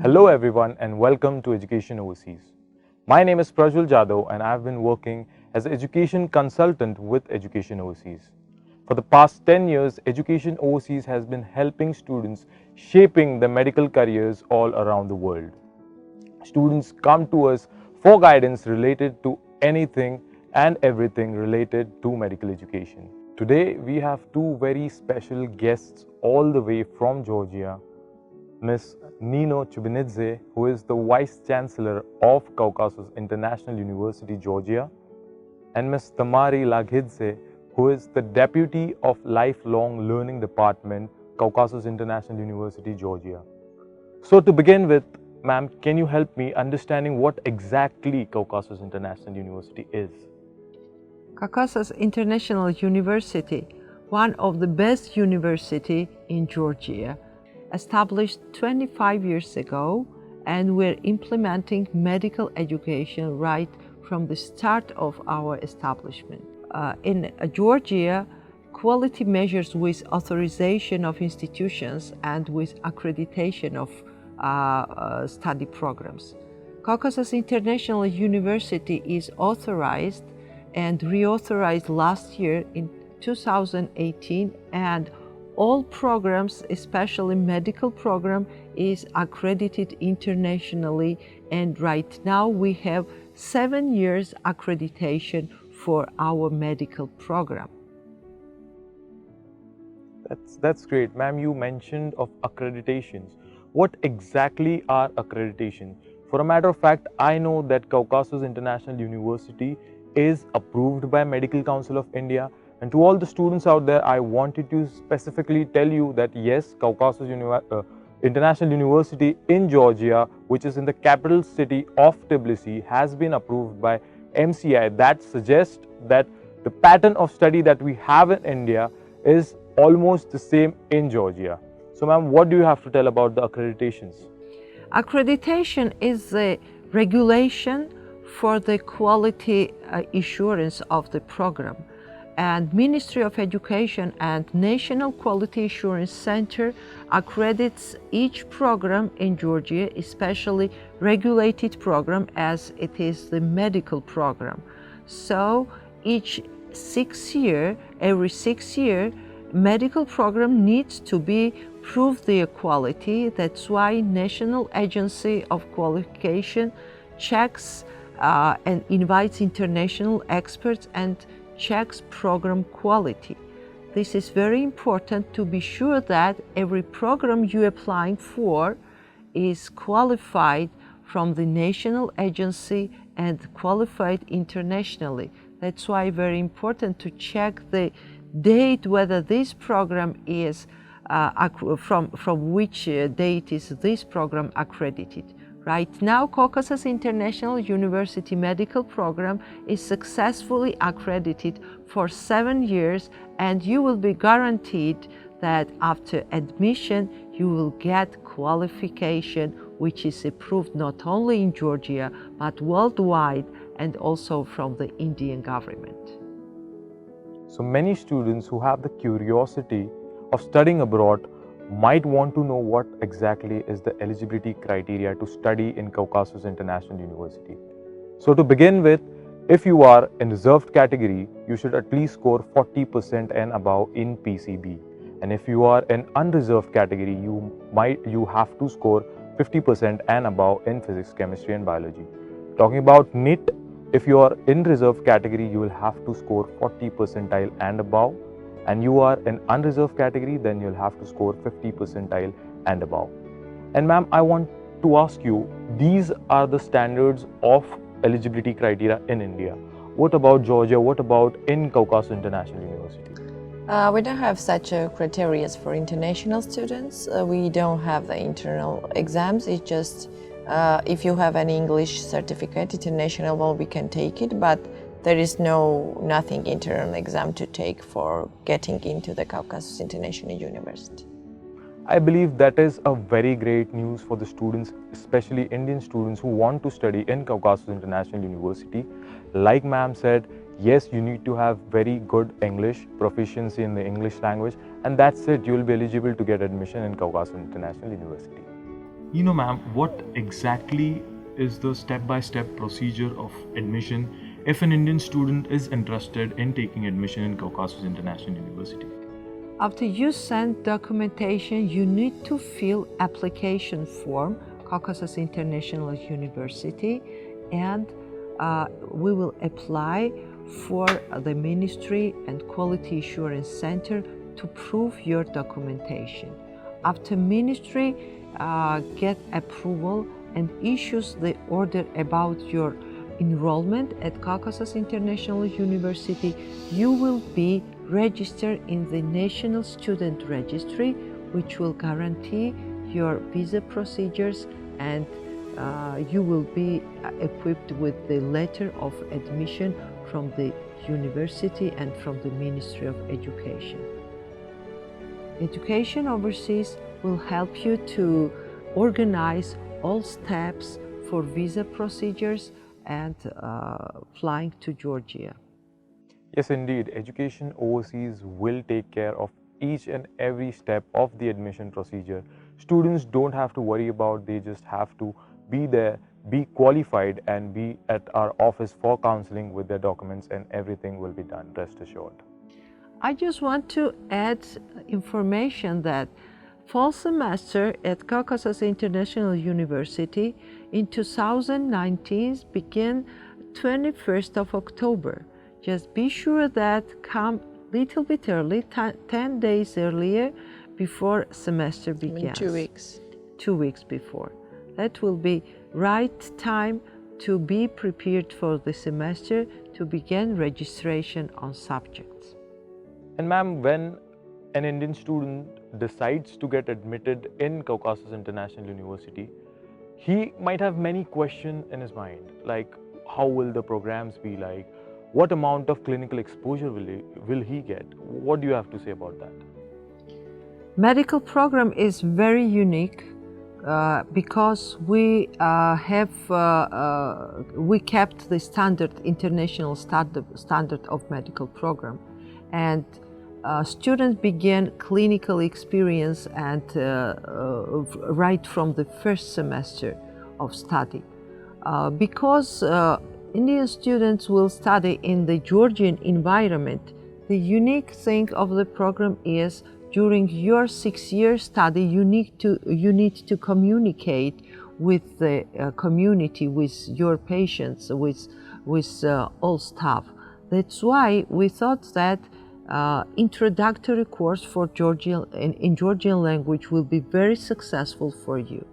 Hello everyone and welcome to Education Overseas. My name is Prajwal Jadhav and I have been working as an education consultant with Education Overseas. For the past 10 years, Education Overseas has been helping students shaping their medical careers all around the world. Students come to us for guidance related to anything and everything related to medical education. Today we have two very special guests all the way from Georgia. Ms.Nino, who is the Vice Chancellor of Caucasus International University, Georgia, and Ms. Tamari, who is the Deputy of Lifelong Learning Department, Caucasus International University, Georgia. So to begin with, ma'am, can you help me understanding what exactly Caucasus International University is? Caucasus International University, one of the best universities in Georgia, established 25 years ago, and we're implementing medical education right from the start of our establishment. In Georgia, quality measures with authorization of institutions and with accreditation of study programs. Caucasus International University is authorized and reauthorized last year in 2018, and all programs, especially medical program, is accredited internationally, and right now we have 7 years accreditation for our medical program. That's great. Ma'am, you mentioned of accreditations. What exactly are accreditations? For a matter of fact, I know that Caucasus International University is approved by Medical Council of India. And to all the students out there, I wanted to specifically tell you that yes, Caucasus International University in Georgia, which is in the capital city of Tbilisi, has been approved by MCI. That suggests that the pattern of study that we have in India is almost the same in Georgia. So ma'am, what do you have to tell about the accreditations? Accreditation is the regulation for the quality assurance of the program. And Ministry of Education and National Quality Assurance Center accredits each program in Georgia, especially regulated program, as it is the medical program. So every 6 years, medical program needs to be prove their quality. That's why National Agency of Qualification checks and invites international experts and checks program quality. This is very important to be sure that every program you're applying for is qualified from the national agency and qualified internationally. That's why very important to check the date whether this program is from which date is this program accredited. Right now, Caucasus International University Medical Program is successfully accredited for 7 years, and you will be guaranteed that after admission, you will get qualification which is approved not only in Georgia, but worldwide, and also from the Indian government. So many students who have the curiosity of studying abroad might want to know what exactly is the eligibility criteria to study in Caucasus International University. So to begin with, if you are in reserved category, you should at least score 40% and above in PCB. And if you are in unreserved category, you have to score 50% and above in physics, chemistry and biology. Talking about NEET, if you are in reserved category, you will have to score 40 percentile and above. And you are in unreserved category, then you'll have to score 50 percentile and above. And ma'am, I want to ask you, these are the standards of eligibility criteria in India. What about Georgia? What about in Caucasus International University? We don't have such criteria for international students. We don't have the internal exams. It's just if you have an English certificate, international one, we can take it, but there is nothing internal exam to take for getting into the Caucasus International University. I believe that is a very great news for the students, especially Indian students who want to study in Caucasus International University. Like ma'am said, yes, you need to have very good English, proficiency in the English language, and that's it, you will be eligible to get admission in Caucasus International University. Ma'am, what exactly is the step-by-step procedure of admission if an Indian student is interested in taking admission in Caucasus International University? After you send documentation, you need to fill application form, Caucasus International University, and we will apply for the Ministry and Quality Assurance Center to prove your documentation. After Ministry get approval and issues the order about your enrollment at Caucasus International University, you will be registered in the National Student Registry, which will guarantee your visa procedures, and you will be equipped with the letter of admission from the university and from the Ministry of Education. Education Overseas will help you to organize all steps for visa procedures and flying to Georgia. Yes, indeed. Education Overseas will take care of each and every step of the admission procedure. Students don't have to worry about, they just have to be there, be qualified, and be at our office for counseling with their documents, and everything will be done, rest assured. I just want to add information that fall semester at Caucasus International University in 2019 began 21st of October. Just be sure that come little bit early, 10 days earlier before semester begins. 2 weeks. 2 weeks before. That will be right time to be prepared for the semester to begin registration on subjects. And ma'am, when an Indian student decides to get admitted in Caucasus International University, he might have many questions in his mind, like how will the programs be like? What amount of clinical exposure will he get? What do you have to say about that? Medical program is very unique because we kept the international standard of medical program, and students began clinical experience and right from the first semester of study. Because Indian students will study in the Georgian environment, the unique thing of the program is during your 6-year study, you need to communicate with the community, with your patients, with all staff. That's why we thought that introductory course for Georgian in Georgian language will be very successful for you.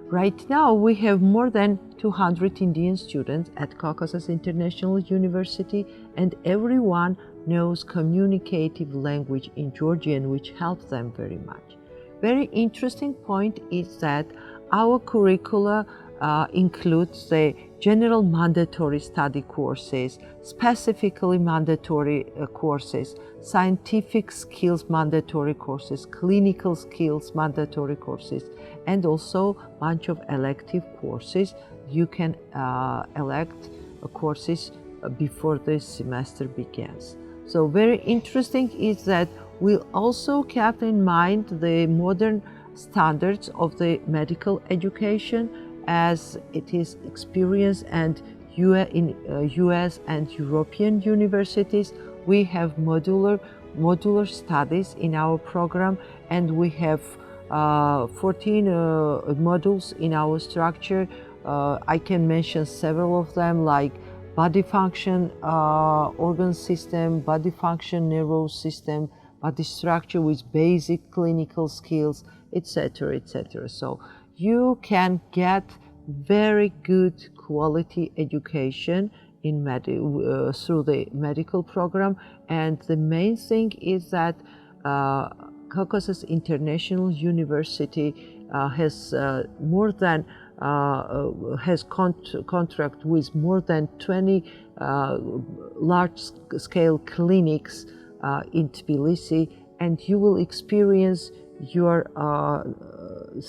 Right now, we have more than 200 Indian students at Caucasus International University, and everyone knows communicative language in Georgian, which helps them very much. Very interesting point is that our curricula includes the general mandatory study courses, specifically mandatory courses, scientific skills mandatory courses, clinical skills mandatory courses, and also a bunch of elective courses. You can elect courses before the semester begins. So very interesting is that we also kept in mind the modern standards of the medical education, as it is experienced and in US and European universities. We have modular studies in our program, and we have 14 modules in our structure. I can mention several of them, like body function, organ system, body function, nervous system, body structure with basic clinical skills, etc., etc. So you can get very good quality education in through the medical program. And the main thing is that Caucasus International University has contract with more than 20 large-scale clinics in Tbilisi, and you will experience your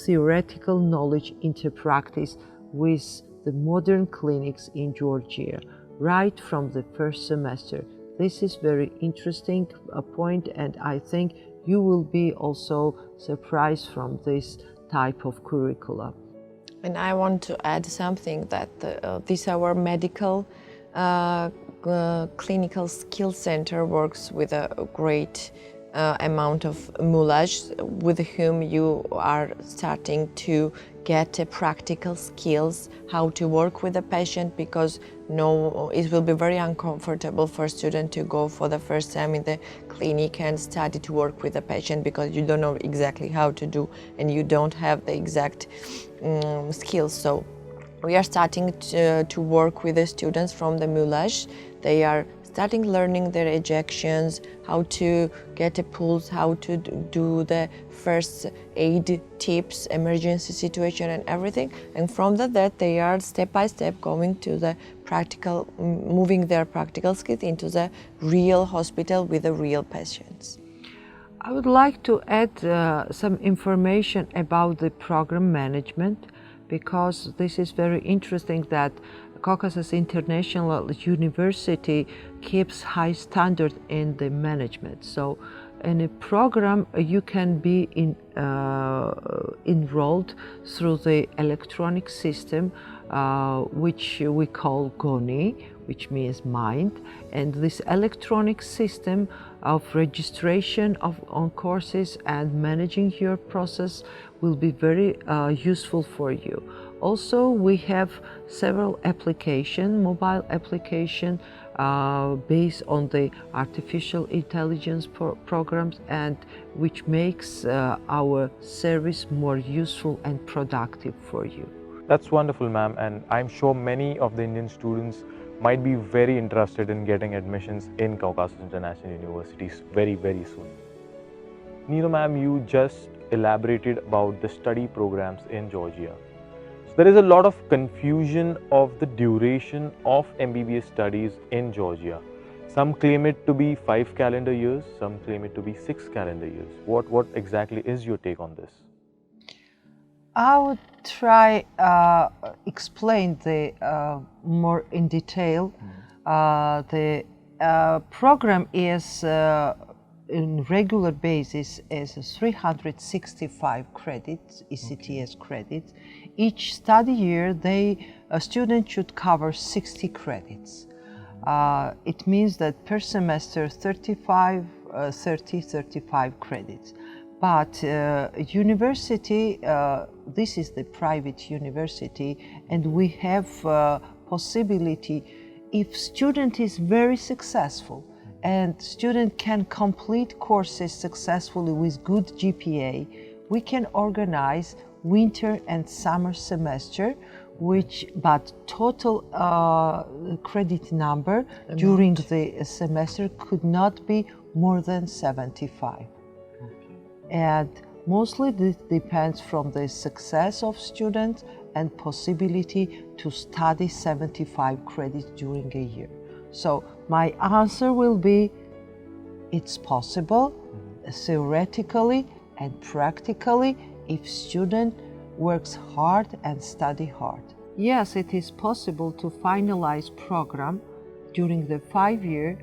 theoretical knowledge into practice with the modern clinics in Georgia right from the first semester. This is very interesting point, and I think you will be also surprised from this type of curricula. And I want to add something that this our medical clinical skill center works with a great amount of mulage with whom you are starting to get practical skills how to work with a patient, because it will be very uncomfortable for a student to go for the first time in the clinic and study to work with a patient because you don't know exactly how to do and you don't have the exact skills. So we are starting to work with the students from the mulage. They are starting learning their ejections, how to get a pulse, how to do the first aid tips, emergency situation and everything. And from that they are step by step going to the practical, moving their practical skills into the real hospital with the real patients. I would like to add some information about the program management, because this is very interesting that Caucasus International University keeps high standard in the management. So in a program you can be enrolled through the electronic system which we call GONI, which means mind, and this electronic system of registration on courses and managing your process will be very useful for you. Also, we have several mobile application based on the artificial intelligence programs, and which makes our service more useful and productive for you. That's wonderful, ma'am, and I'm sure many of the Indian students might be very interested in getting admissions in Caucasus International Universities very, very soon. Nino, ma'am, you just elaborated about the study programs in Georgia. So there is a lot of confusion of the duration of MBBS studies in Georgia. Some claim it to be 5 calendar years, some claim it to be 6 calendar years. What exactly is your take on this? I would try explain the more in detail. The program is in regular basis is 365 credits, ECTS credits. Each study year, a student should cover 60 credits. It means that per semester 35 credits. But university, this is the private university, and we have possibility, if student is very successful and student can complete courses successfully with good GPA, we can organize winter and summer semester, but total credit number during the semester could not be more than 75. And mostly this depends from the success of students and possibility to study 75 credits during a year. So my answer will be, it's possible, theoretically and practically, if student works hard and study hard. Yes, it is possible to finalize program during the 5 year.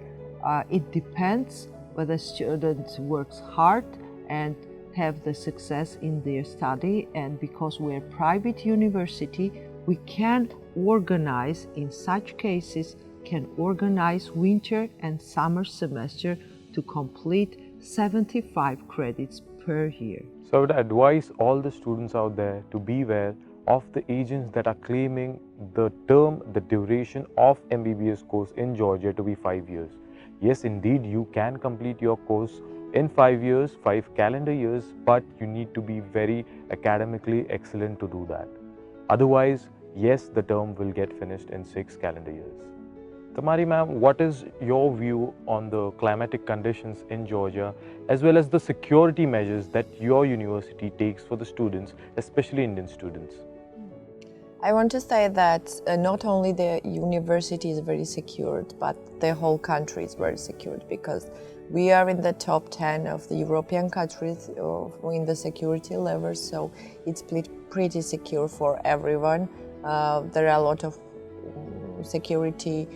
It depends whether student works hard and have the success in their study, and because we're a private university, we can organize, in such cases, can organize winter and summer semester to complete 75 credits per year. So I would advise all the students out there to beware of the agents that are claiming the duration of MBBS course in Georgia to be 5 years. Yes, indeed, you can complete your course in 5 years, 5 calendar years, but you need to be very academically excellent to do that. Otherwise, yes, the term will get finished in 6 calendar years. Tamari ma'am, what is your view on the climatic conditions in Georgia, as well as the security measures that your university takes for the students, especially Indian students? I want to say that not only the university is very secured, but the whole country is very secured, because we are in the top 10 of the European countries in the security level, so it's pretty secure for everyone. There are a lot of security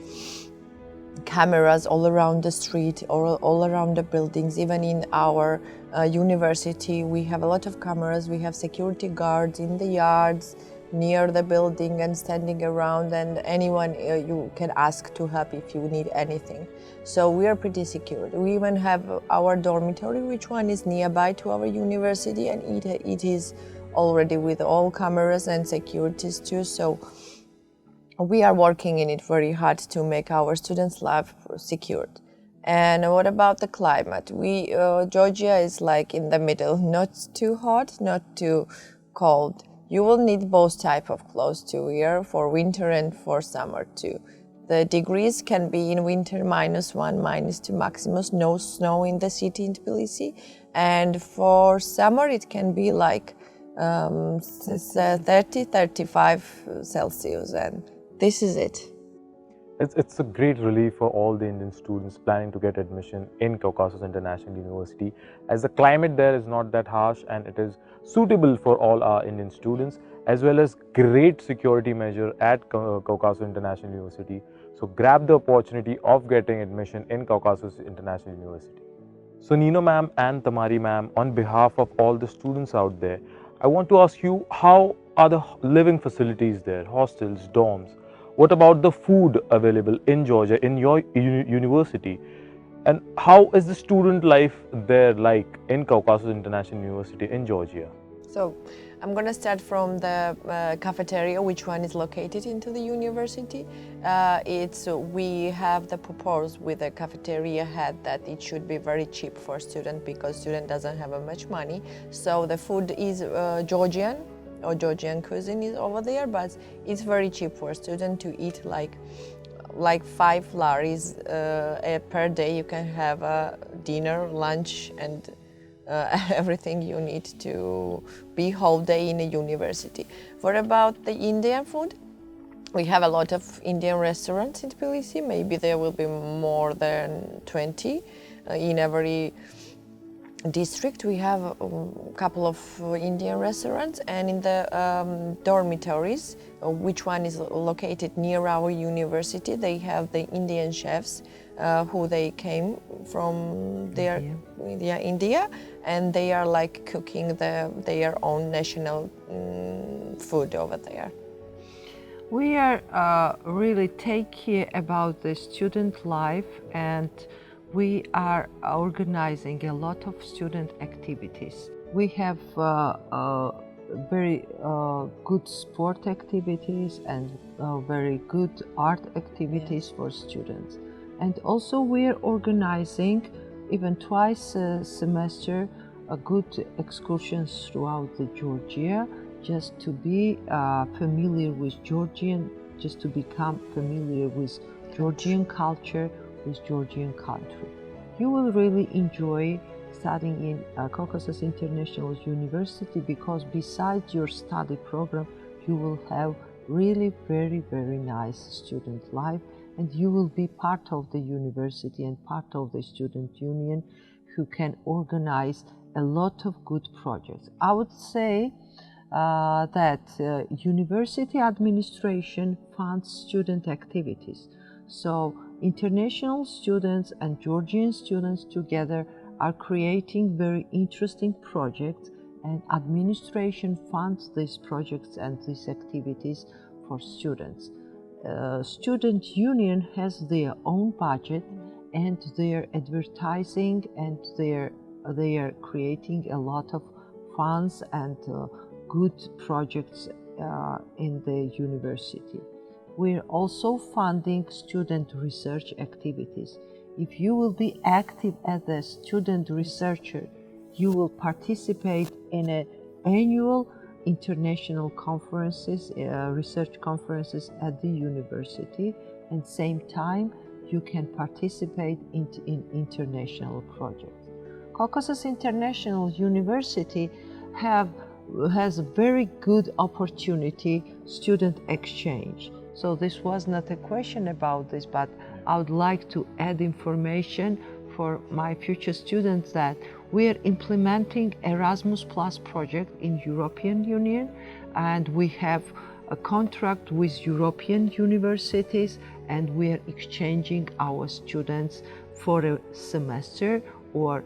cameras all around the street, all around the buildings. Even in our university, we have a lot of cameras. We have security guards in the yards, near the building and standing around, and anyone you can ask to help if you need anything. So we are pretty secure. We even have our dormitory, which one is nearby to our university, and it is already with all cameras and securities too. So we are working in it very hard to make our students' life secured. And what about the climate? Georgia is like in the middle, not too hot, not too cold. You will need both type of clothes to wear for winter and for summer too. The degrees can be in winter -1, -2 maximum, no snow in the city in Tbilisi. And for summer it can be like 30, 35 Celsius, and this is it. It's a great relief for all the Indian students planning to get admission in Caucasus International University, as the climate there is not that harsh and it is suitable for all our Indian students, as well as great security measure at Caucasus International University. So grab the opportunity of getting admission in Caucasus International University. So Nino ma'am and Tamari ma'am, on behalf of all the students out there, I want to ask you, how are the living facilities there, hostels, dorms? What about the food available in Georgia, in your university? And how is the student life there like in Caucasus International University in Georgia? So I'm going to start from the cafeteria, which one is located into the university. We have the proposal with the cafeteria head that it should be very cheap for student, because student doesn't have much money. So the food is Georgian, or Georgian cuisine is over there, but it's very cheap for a student to eat, like 5 laris per day. You can have a dinner, lunch, and everything you need to be whole day in a university. What about the Indian food? We have a lot of Indian restaurants in Tbilisi. Maybe there will be more than 20 in every district. We have a couple of Indian restaurants, and in the dormitories, which one is located near our university, they have the Indian chefs who they came from India, and they are like cooking their own national food over there. We are really take care about the student life, and we are organizing a lot of student activities. We have very good sport activities and very good art activities for students. And also we are organizing even twice a semester good excursions throughout Georgia, just to be familiar with Georgian, just to become familiar with Georgian culture, with Georgian country. You will really enjoy studying in Caucasus International University, because besides your study program, you will have really very, very nice student life, and you will be part of the university and part of the student union who can organize a lot of good projects. I would say that university administration funds student activities. So international students and Georgian students together are creating very interesting projects, and administration funds these projects and these activities for students. Student union has their own budget, and they're advertising, and they are creating a lot of funds and good projects in the university. We're also funding student research activities. If you will be active as a student researcher, you will participate in an annual international conferences, research conferences at the university, and same time you can participate in international projects. Caucasus International University has a very good opportunity student exchange. So this was not a question about this, but I would like to add information for my future students that we are implementing Erasmus Plus project in European Union, and we have a contract with European universities, and we are exchanging our students for a semester or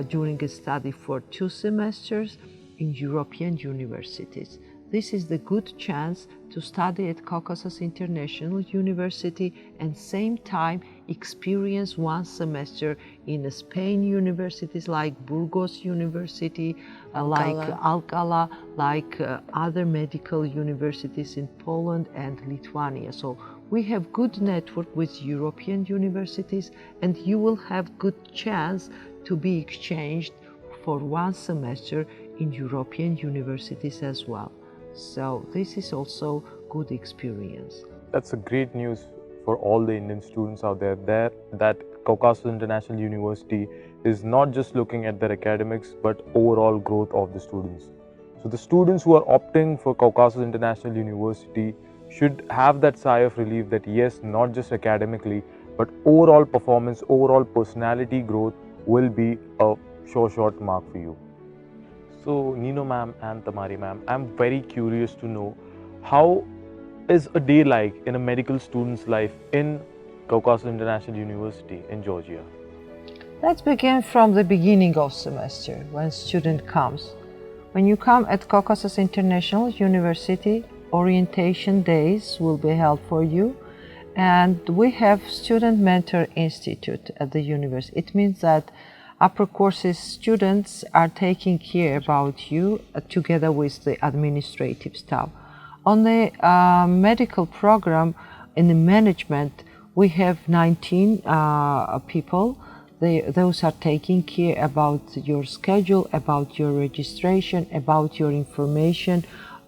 during a study for 2 semesters in European universities. this is the good chance to study at Caucasus International University and same time experience one semester in Spain universities like Burgos University, like Alcala, like other medical universities in Poland and Lithuania. So we have good network with European universities, and you will have good chance to be exchanged for one semester in European universities as well. So this is also good experience. That's a great news for all the Indian students out there, that Caucasus International University is not just looking at their academics but overall growth of the students. So the students who are opting for Caucasus International University should have that sigh of relief that yes, not just academically but overall performance, overall personality growth will be a short mark for you. So Nino ma'am and Tamari ma'am, I'm very curious to know, how is a day like in a medical student's life in Caucasus International University in Georgia? Let's begin from the beginning of semester when student comes. When you come at Caucasus International University, orientation days will be held for you, and we have Student Mentor Institute at the university. It means that upper courses students are taking care about you together with the administrative staff. On the medical program in the management, we have 19 people. Those are taking care about your schedule, about your registration, about your information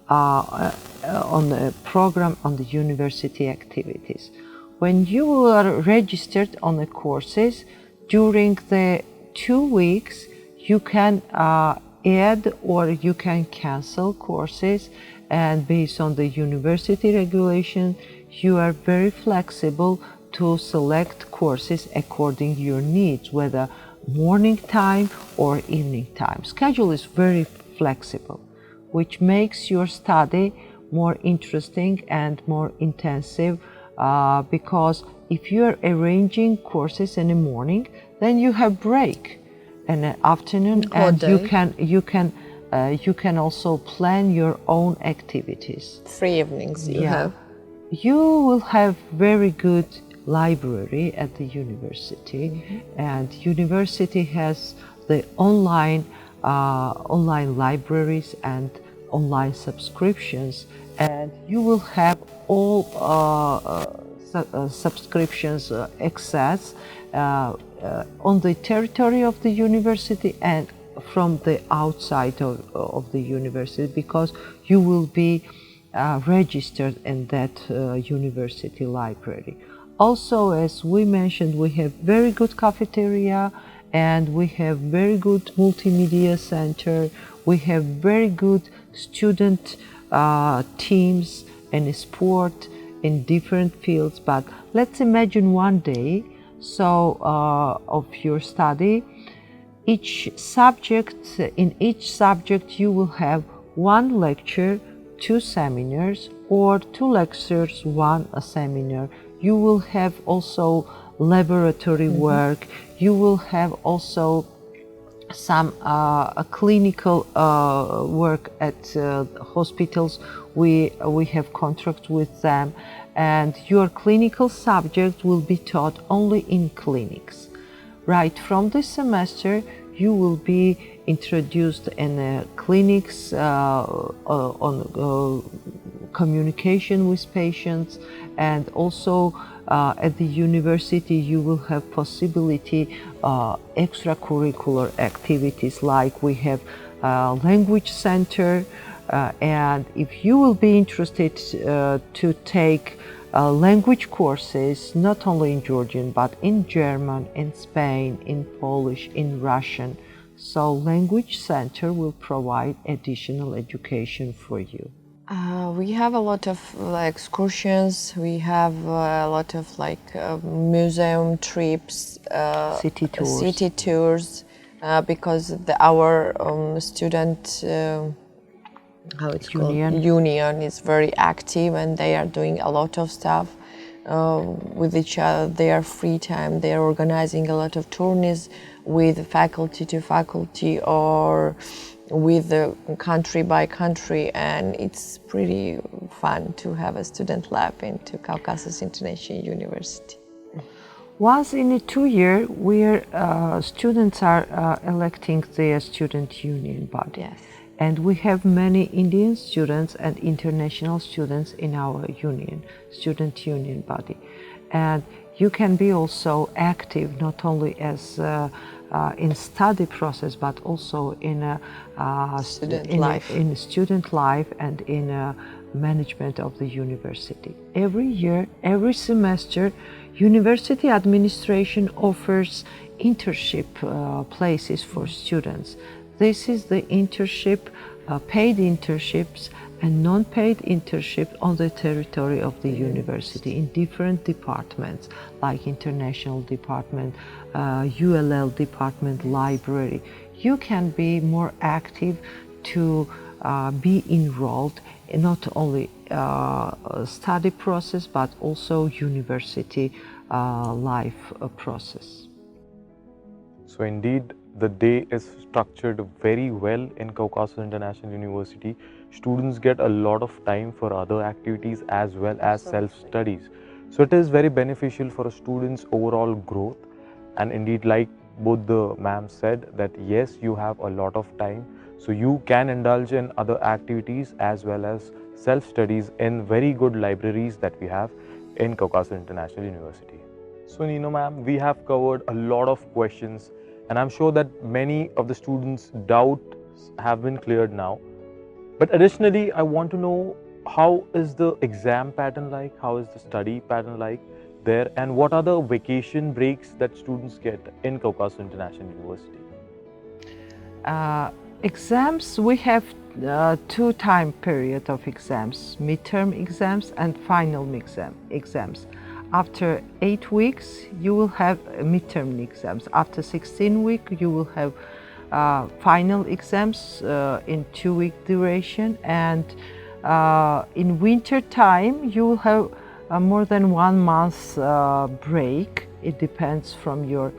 on the program, on the university activities. When you are registered on the courses, during the 2 weeks, you can add or you can cancel courses, and based on the university regulation, you are very flexible to select courses according to your needs, whether morning time or evening time. Schedule is very flexible, which makes your study more interesting and more intensive, because if you are arranging courses in the morning, then you have break in the afternoon, and you can also plan your own activities. 3 evenings you have. You will have very good library at the university, and university has the online libraries and online subscriptions, and you will have all subscriptions access on the territory of the university and from the outside of the university, because you will be registered in that university library. Also, as we mentioned, we have very good cafeteria, and we have very good multimedia center. We have very good student teams and sport in different fields. But let's imagine one day of your study. In each subject you will have 1 lecture, 2 seminars, or 2 lectures, 1 seminar. You will have also laboratory work. You will have also some clinical work at hospitals. We have contract with them, and your clinical subject will be taught only in clinics. Right from this semester, you will be introduced in clinics on communication with patients, and also at the university you will have possibility extracurricular activities, like we have language center, and if you will be interested to take language courses, not only in Georgian but in German, in Spain, in Polish, in Russian, so language center will provide additional education for you. We have a lot of excursions. We have a lot of museum trips, city tours, because our student union is very active, and they are doing a lot of stuff with each other. Their free time, they are organizing a lot of tourneys with faculty to faculty, or with the country by country, and it's pretty fun to have a student lab into Caucasus International University. Once in a 2 year, where students are electing their student union body. Yes. And we have many Indian students and international students in our union, student union body. And you can be also active not only as in study process, but also in Student life. in student life and in management of the university. Every year, every semester, university administration offers internship places for students. This is the internship, paid internships and non-paid internships on the territory of the university in different departments like international department, ULL department, library. You can be more active to be enrolled in not only study process but also university life process. So indeed, the day is structured very well in Caucasus International University. Students get a lot of time for other activities as well as self-studies. So it is very beneficial for a student's overall growth. And indeed, like both the ma'am said, that yes, you have a lot of time. So you can indulge in other activities as well as self-studies in very good libraries that we have in Caucasus International University. So Nino ma'am, we have covered a lot of questions, and I'm sure that many of the students' doubts have been cleared now. But additionally, I want to know, how is the exam pattern like? How is the study pattern like there? And what are the vacation breaks that students get in Caucasus International University? Exams, we have two time period of exams, midterm exams and final exams. After 8 weeks, you will have midterm exams. After 16 weeks, you will have final exams in 2-week duration. And in winter time, you will have more than 1 month break. It depends from your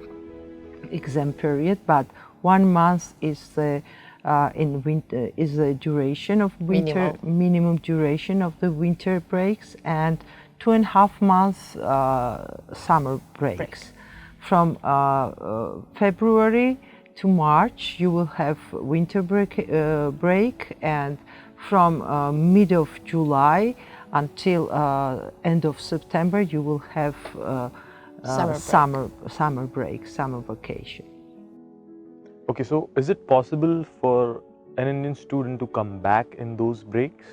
exam period, but 1 month is the in winter is the duration of winter, minimum duration of the winter breaks, and 2.5 months summer breaks. From February to March, you will have winter break, and from mid of July until end of September, you will have summer break, summer vacation. Okay, so is it possible for an Indian student to come back in those breaks?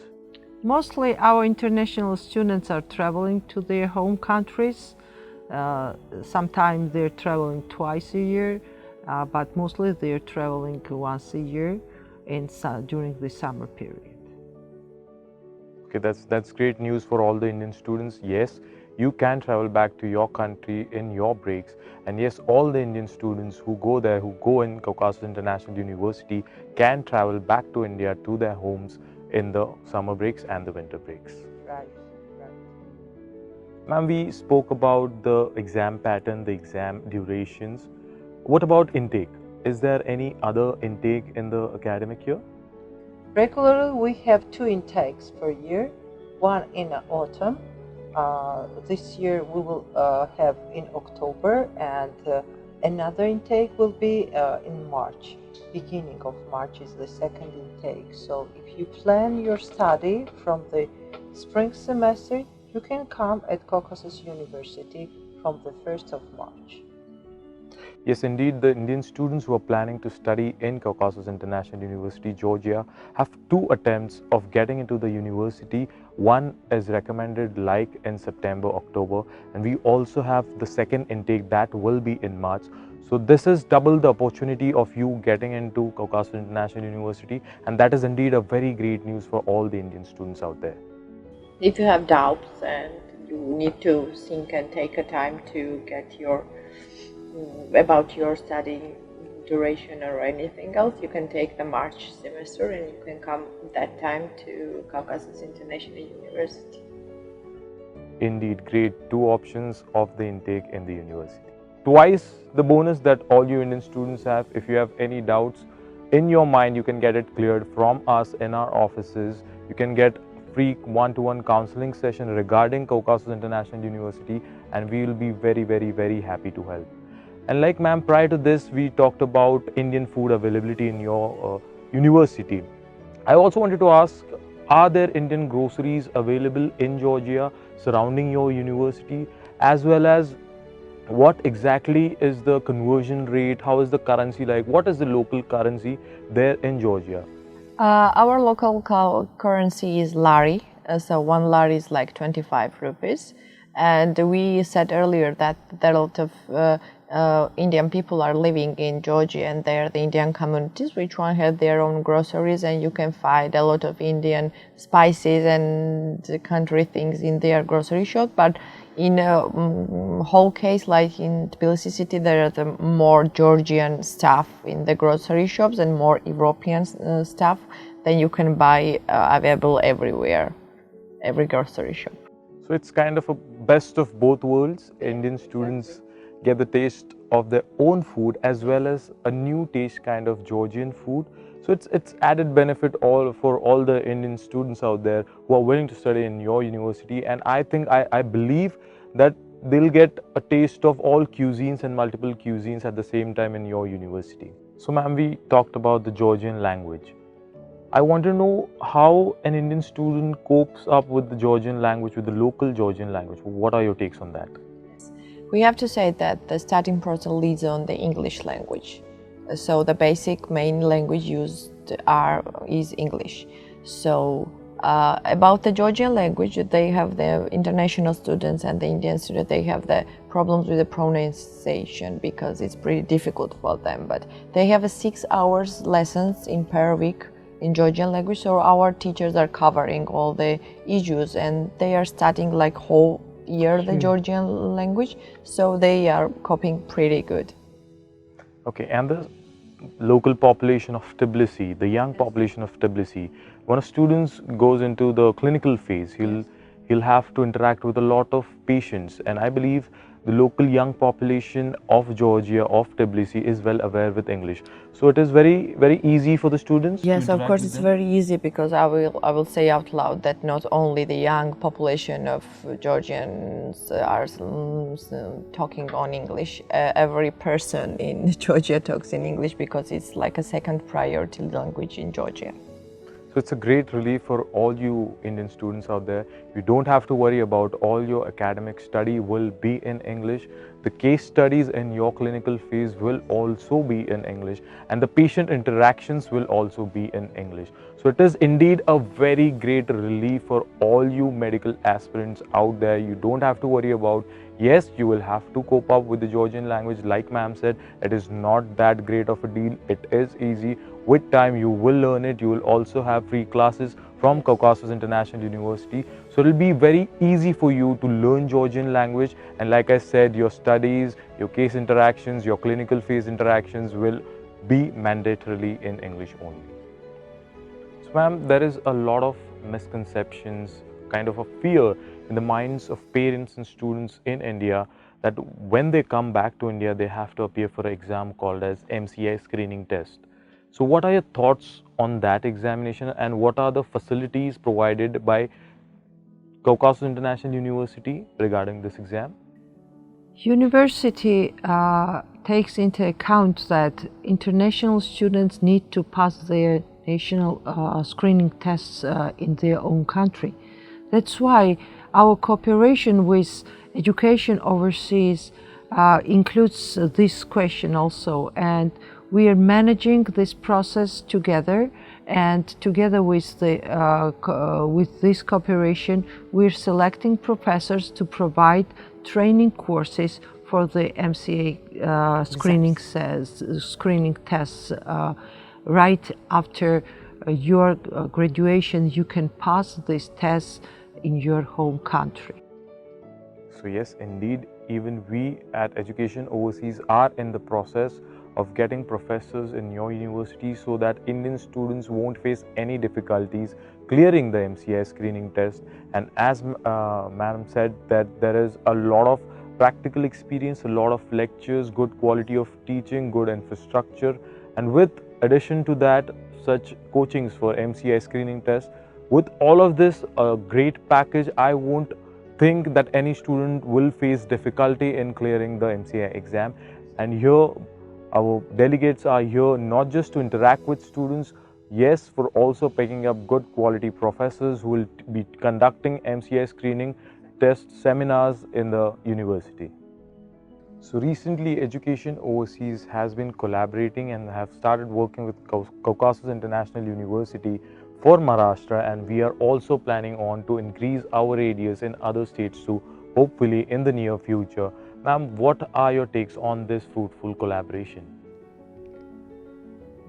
Mostly our international students are traveling to their home countries. Sometimes they're traveling twice a year, but mostly they're traveling once a year during the summer period. Okay, that's great news for all the Indian students. Yes, you can travel back to your country in your breaks. And yes, all the Indian students who go there, who go in Caucasus International University, can travel back to India to their homes in the summer breaks and the winter breaks. Right. Ma'am, we spoke about the exam pattern, the exam durations. What about intake? Is there any other intake in the academic year? Regularly, we have 2 intakes per year, one in autumn. This year we will have in October, and another intake will be in March. Beginning of March is the second intake. So if you plan your study from the spring semester, you can come at Caucasus University from the 1st of March. Yes, indeed, the Indian students who are planning to study in Caucasus International University, Georgia, have 2 attempts of getting into the university. One is recommended like in September, October, and we also have the second intake that will be in March. So this is double the opportunity of you getting into Caucasus International University, and that is indeed a very great news for all the Indian students out there. If you have doubts and you need to think and take a time to get your about your study duration or anything else, you can take the March semester and you can come that time to Caucasus International University. Indeed, great. 2 options of the intake in the university. Twice the bonus that all you Indian students have. If you have any doubts, in your mind, you can get it cleared from us in our offices. You can get free one-to-one counseling session regarding Caucasus International University, and we will be very happy to help. And like ma'am, prior to this, we talked about Indian food availability in your university. I also wanted to ask, are there Indian groceries available in Georgia surrounding your university, as well as what exactly is the conversion rate? How is the currency like? What is the local currency there in Georgia? Our local currency is lari, so one lari is like 25 rupees. And we said earlier that there are a lot of Indian people are living in Georgia, and they are the Indian communities which one have their own groceries, and you can find a lot of Indian spices and country things in their grocery shop. But in a whole case, like in Tbilisi city, there are the more Georgian stuff in the grocery shops and more European stuff than you can buy available everywhere, every grocery shop. So it's kind of a best of both worlds. Indian students get the taste of their own food as well as a new taste kind of Georgian food. So it's added benefit for all the Indian students out there who are willing to study in your university. And I believe that they'll get a taste of all cuisines and multiple cuisines at the same time in your university. So ma'am, we talked about the Georgian language. I want to know how an Indian student copes up with the Georgian language, with the local Georgian language. What are your takes on that? We have to say that the starting process leads on the English language. So the basic main language used is English. So about the Georgian language, they have the international students and the Indian students, they have the problems with the pronunciation because it's pretty difficult for them. But they have a 6 hours lessons per week in Georgian language, so our teachers are covering all the issues, and they are studying like whole year the Georgian language, so they are coping pretty good. Okay, and the local population of Tbilisi, the young population of Tbilisi, when a student goes into the clinical phase, he'll have to interact with a lot of patients, and I believe the local young population of Georgia, of Tbilisi, is well aware with English. So it is very easy for the students. Yes, of course, it's very easy, because I will say out loud that not only the young population of Georgians are talking on English. Every person in Georgia talks in English because it's like a second priority language in Georgia. So it's a great relief for all you Indian students out there. You don't have to worry about all your academic study will be in English. The case studies in your clinical phase will also be in English, and the patient interactions will also be in English. So it is indeed a very great relief for all you medical aspirants out there. You don't have to worry about, yes, you will have to cope up with the Georgian language. Like ma'am said, it is not that great of a deal. It is easy. With time, you will learn it. You will also have free classes from Caucasus International University. So it will be very easy for you to learn Georgian language. And like I said, your studies, your case interactions, your clinical phase interactions will be mandatorily in English only. So ma'am, there is a lot of misconceptions, kind of a fear in the minds of parents and students in India that when they come back to India, they have to appear for an exam called as MCI Screening Test. So what are your thoughts on that examination, and what are the facilities provided by Caucasus International University regarding this exam? University takes into account that international students need to pass their national screening tests in their own country. That's why our cooperation with Education Overseas includes this question also, and we are managing this process together, and together with this cooperation, we're selecting professors to provide training courses for the MCA screening tests. Right after your graduation, you can pass these tests in your home country. So yes, indeed, even we at Education Overseas are in the process of getting professors in your university so that Indian students won't face any difficulties clearing the MCI screening test. And as Madam said, that there is a lot of practical experience, a lot of lectures, good quality of teaching, good infrastructure, And with addition to that, such coachings for MCI Screening Test, with all of this, a great package, I won't think that any student will face difficulty in clearing the MCI exam. And here, our delegates are here not just to interact with students, yes, for also picking up good quality professors who will be conducting MCI screening test seminars in the university. So recently, Education Overseas has been collaborating and have started working with Caucasus International University for Maharashtra, and we are also planning on to increase our radius in other states too, hopefully in the near future. Ma'am, what are your takes on this fruitful collaboration?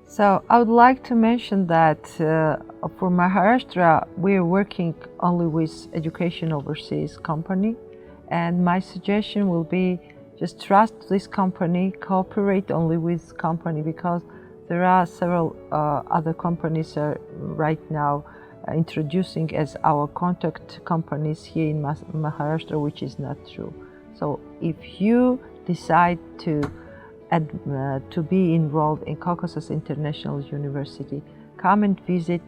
So I would like to mention that for Maharashtra, we are working only with Education Overseas company, and my suggestion will be just trust this company, cooperate only with company, because there are several other companies right now introducing as our contact companies here in Maharashtra, which is not true. So if you decide to be enrolled in Caucasus International University, come and visit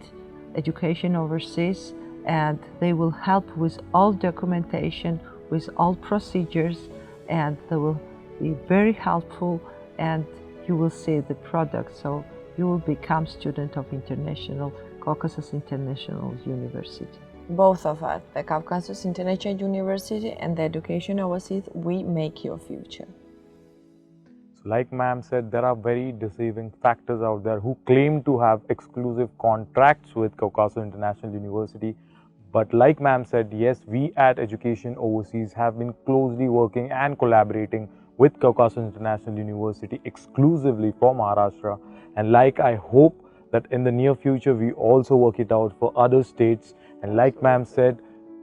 Education Overseas, and they will help with all documentation, with all procedures, and they will be very helpful, and you will see the product. So you will become student of Caucasus International University. Both of us, the Caucasus International University and the Education Overseas, we make your future. So like ma'am said, there are very deceiving factors out there who claim to have exclusive contracts with Caucasus International University. But like ma'am said, yes, we at Education Overseas have been closely working and collaborating with Caucasus International University exclusively for Maharashtra. And like I hope that in the near future, we also work it out for other states. And like ma'am said,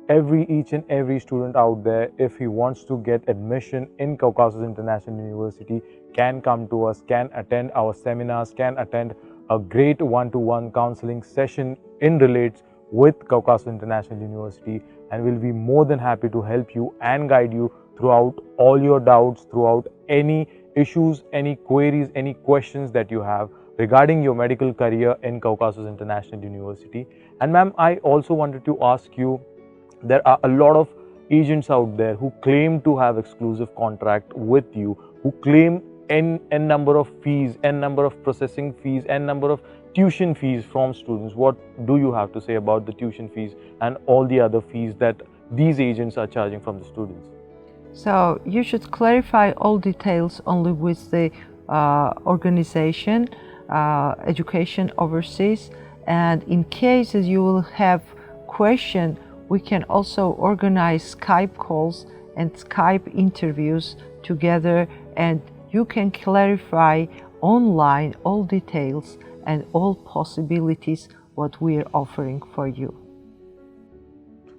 each and every student out there, if he wants to get admission in Caucasus International University, can come to us, can attend our seminars, can attend a great one-to-one counseling session in relates with Caucasus International University, and we'll be more than happy to help you and guide you throughout all your doubts, throughout any issues, any queries, any questions that you have regarding your medical career in Caucasus International University. And ma'am, I also wanted to ask you, there are a lot of agents out there who claim to have exclusive contract with you, who claim n number of fees, n number of processing fees, n number of tuition fees from students. What do you have to say about the tuition fees and all the other fees that these agents are charging from the students? So you should clarify all details only with the organization, Education Overseas, and in case you will have question, we can also organize Skype calls and Skype interviews together, and you can clarify online all details and all possibilities what we are offering for you.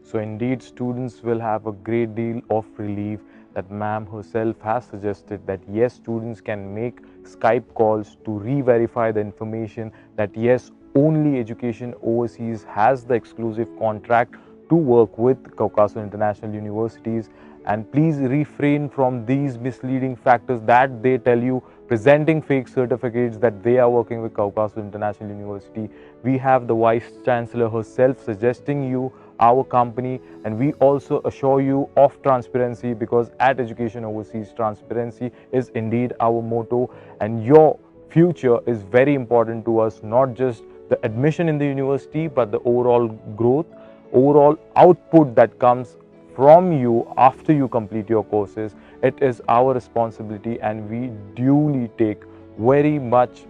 So indeed, students will have a great deal of relief that ma'am herself has suggested that yes, students can make Skype calls to re-verify the information that yes, only Education Overseas has the exclusive contract to work with Caucasus International Universities. And please refrain from these misleading factors that they tell you, presenting fake certificates that they are working with Caucasus International University. We have the Vice Chancellor herself suggesting you our company, and we also assure you of transparency, because at Education Overseas, transparency is indeed our motto, and your future is very important to us, not just the admission in the university, but the overall growth, overall output that comes from you after you complete your courses. It is our responsibility, and we duly take very much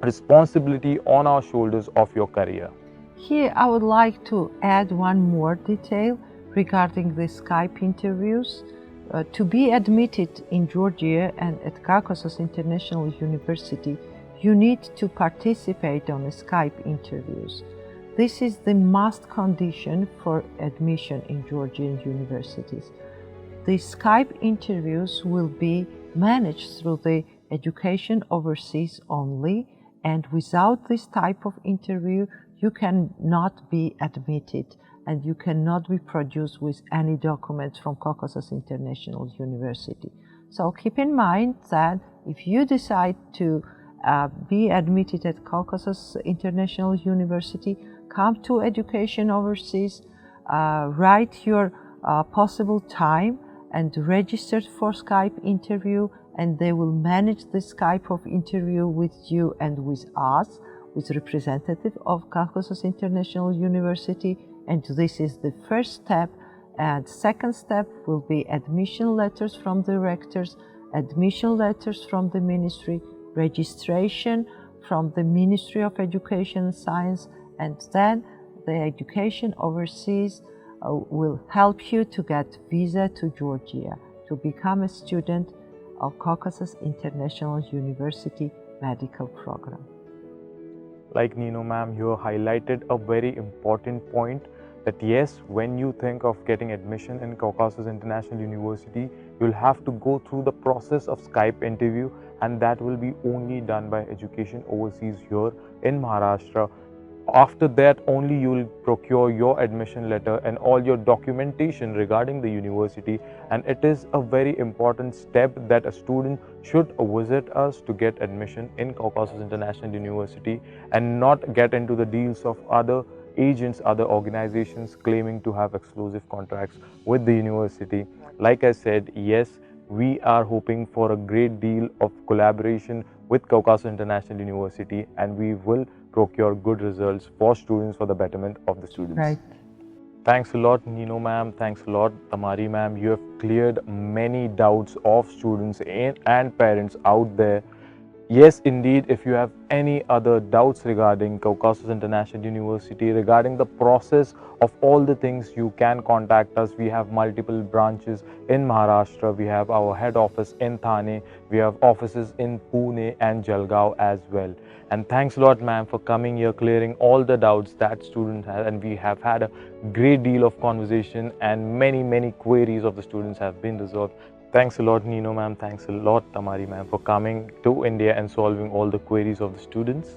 responsibility on our shoulders of your career. Here I would like to add one more detail regarding the Skype interviews. To be admitted in Georgia and at Caucasus International University, you need to participate on the Skype interviews. This is the must condition for admission in Georgian universities. The Skype interviews will be managed through the Education Overseas only, and without this type of interview, you cannot be admitted and you cannot be produced with any documents from Caucasus International University. So keep in mind that if you decide to be admitted at Caucasus International University, come to Education Overseas, write your possible time and register for Skype interview, and they will manage the Skype of interview with you and with us, with representative of Caucasus International University. And this is the first step. And second step will be admission letters from the rectors, admission letters from the ministry, registration from the Ministry of Education and Science, and then the Education Overseas will help you to get visa to Georgia to become a student of Caucasus International University medical program. Like Nino ma'am, you highlighted a very important point that yes, when you think of getting admission in Caucasus International University, you'll have to go through the process of Skype interview, and that will be only done by Education Overseas here in Maharashtra. After that, only you will procure your admission letter and all your documentation regarding the university, and it is a very important step that a student should visit us to get admission in Caucasus International University and not get into the deals of other agents, other organizations claiming to have exclusive contracts with the university. Like I said, yes, we are hoping for a great deal of collaboration with Caucasus International University, and we will procure good results for students, for the betterment of the students. Right. Thanks a lot, Nino ma'am. Thanks a lot, Tamari ma'am. You have cleared many doubts of students and parents out there. Yes, indeed, if you have any other doubts regarding Caucasus International University, regarding the process of all the things, you can contact us. We have multiple branches in Maharashtra. We have our head office in Thane. We have offices in Pune and Jalgaon as well. And thanks a lot, ma'am, for coming here, clearing all the doubts that students have. And we have had a great deal of conversation, and many queries of the students have been resolved. Thanks a lot, Nino ma'am. Thanks a lot, Tamari ma'am, for coming to India and solving all the queries of the students.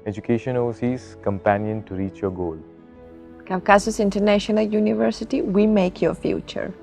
Education Overseas, companion to reach your goal. Caucasus International University, we make your future.